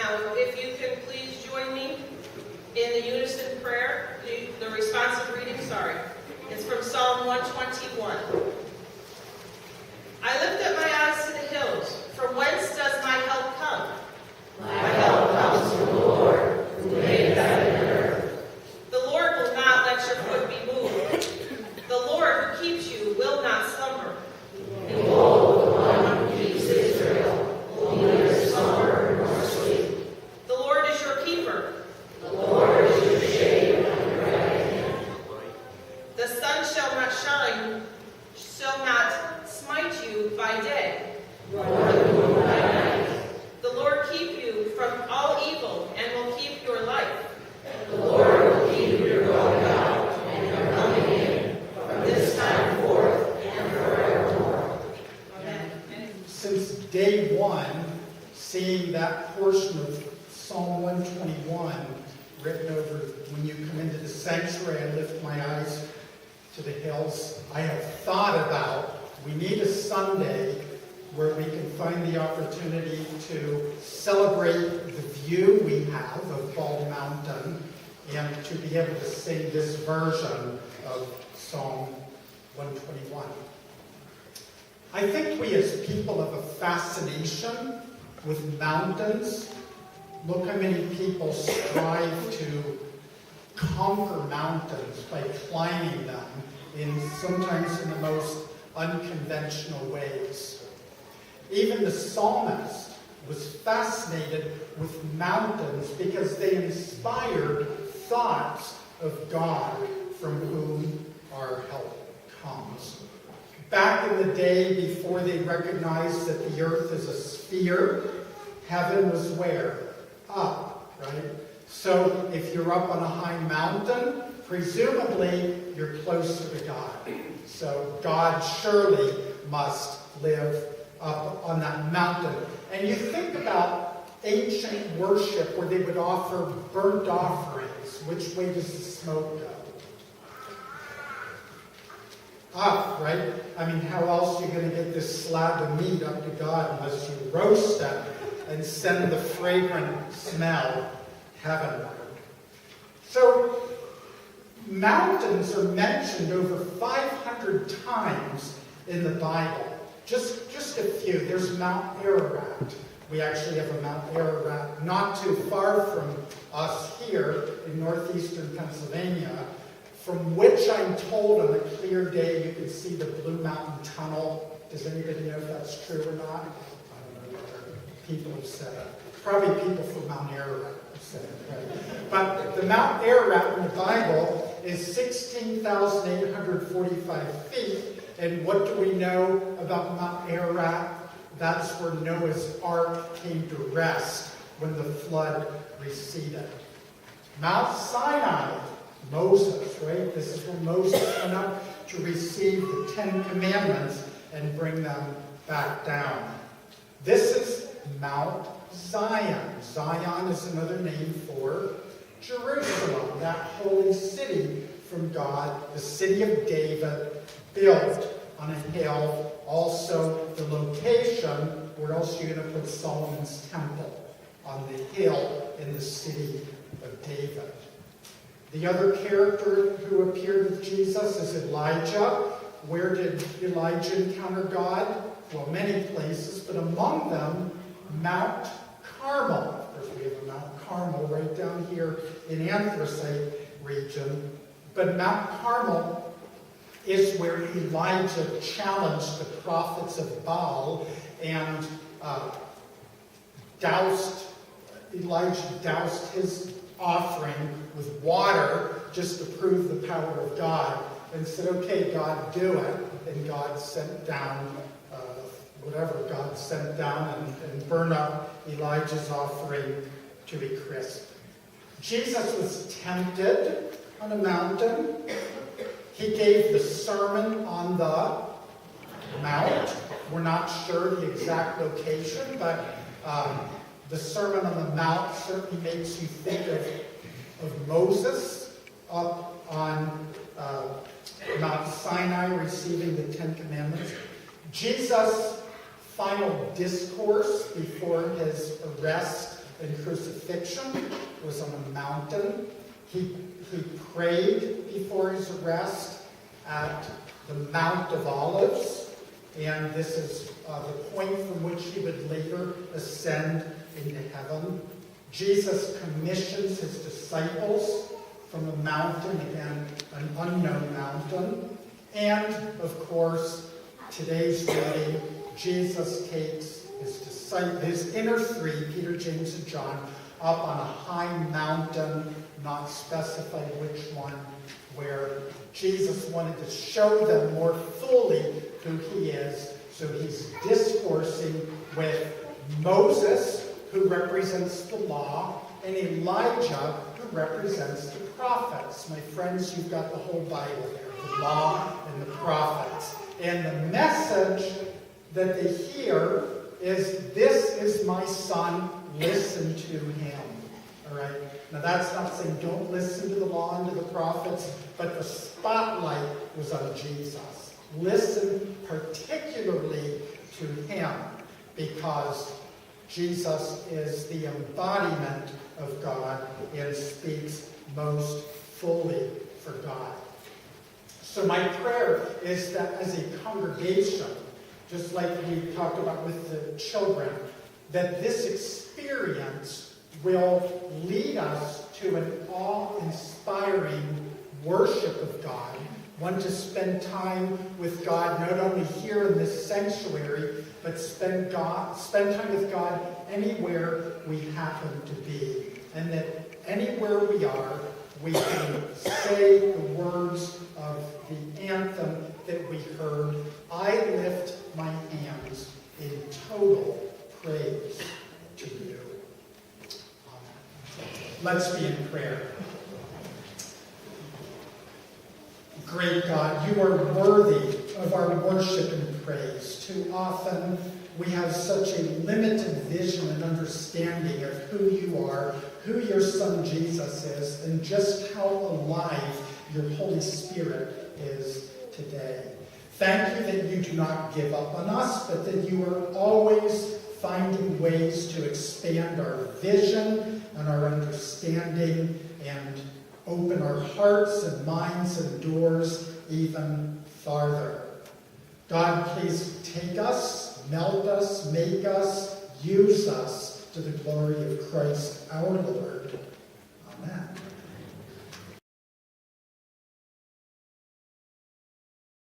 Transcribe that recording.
Now, if you can please join me in the unison prayer, the responsive reading, It's from Psalm 121. I lift up my eyes to the hills. From whence does my help come? My help comes from the Lord, who made heaven and earth. The Lord will not let your foot be moved. The Lord who keeps you will not slumber. Behold, the one who keeps Israel will neither slumber nor sleep. The Lord is your keeper. The Lord is your shade on your right hand. The sun shall not smite you by day, nor the moon by night. The Lord keep you from all evil and will keep your life. The Lord will keep your going out and your coming in from this time forth and forevermore. Amen. Since day one, seeing that portion of Psalm 121 written over, when you come into the sanctuary, I lift my eyes to the hills, I have thought about, we need a Sunday where we can find the opportunity to celebrate the view we have of Bald Mountain and to be able to sing this version of Psalm 121. I think we as people have a fascination with mountains. Look how many people strive to conquer mountains by climbing them, sometimes in the most unconventional ways. Even the psalmist was fascinated with mountains because they inspired thoughts of God from whom our help comes. Back in the day, before they recognized that the earth is a sphere, heaven was where? Up, right? So if you're up on a high mountain, presumably you're closer to God. So God surely must live up on that mountain. And you think about ancient worship where they would offer burnt offerings. Which way does the smoke go? Up, right? I mean, how else are you going to get this slab of meat up to God unless you roast them and send the fragrant smell heavenward? So, mountains are mentioned over 500 times in the Bible. Just a few. There's Mount Ararat. We actually have a Mount Ararat not too far from us here in northeastern Pennsylvania, from which I'm told on a clear day you can see the Blue Mountain Tunnel. Does anybody know if that's true or not? I don't know whether people have said it. Probably people from Mount Ararat have said it, right? But the Mount Ararat in the Bible is 16,845 feet. And what do we know about Mount Ararat? That's where Noah's Ark came to rest when the flood receded. Mount Sinai, Moses, right? This is where Moses went up to receive the 10 Commandments and bring them back down. This is Mount Zion. Zion is another name for Jerusalem, that holy city from God, the city of David, built on a hill. Also, the location, where else are you going to put Solomon's temple? On the hill in the city of David. The other character who appeared with Jesus is Elijah. Where did Elijah encounter God? Well, many places, but among them, Mount Carmel. Of course, we have a Mount Carmel right down here in Anthracite region. But Mount Carmel is where Elijah challenged the prophets of Baal and Elijah doused his offering with water just to prove the power of God and said, okay, God, do it. And God sent down whatever God sent down and burned up Elijah's offering to be crisp. Jesus was tempted on a mountain. He gave the Sermon on the Mount. We're not sure the exact location, but the Sermon on the Mount certainly makes you think of Moses up on Mount Sinai receiving the 10 Commandments. Jesus' final discourse before his arrest and crucifixion was on a mountain. He prayed before his arrest at the Mount of Olives, and this is the point from which he would later ascend into heaven. Jesus commissions his disciples from a mountain, again, an unknown mountain. And, of course, today's reading, Jesus takes his inner three, Peter, James, and John, up on a high mountain, not specified which one, where Jesus wanted to show them more fully who he is. So he's discoursing with Moses, who represents the law, and Elijah, who represents the prophets. My friends, you've got the whole Bible there, the law and the prophets. And the message that they hear is, "This is my son, listen to him." All right? Now that's not saying don't listen to the law and to the prophets, but the spotlight was on Jesus. Listen particularly to him, because Jesus is the embodiment of God and speaks most fully for God. So my prayer is that as a congregation, just like we talked about with the children, that this experience will lead us to an awe-inspiring worship of God, one to spend time with God, not only here in this sanctuary, but spend time with God anywhere we happen to be. And that anywhere we are, we can say the words of the anthem that we heard, "I lift my hands in total praise to you." Amen. Let's be in prayer. Great God, you are worthy of our worship and praise. Too often we have such a limited vision and understanding of who you are, who your Son Jesus is, and just how alive your Holy Spirit is today. Thank you that you do not give up on us, but that you are always finding ways to expand our vision and our understanding and open our hearts and minds and doors even farther. God, please take us, melt us, make us, use us to the glory of Christ our Lord. Amen.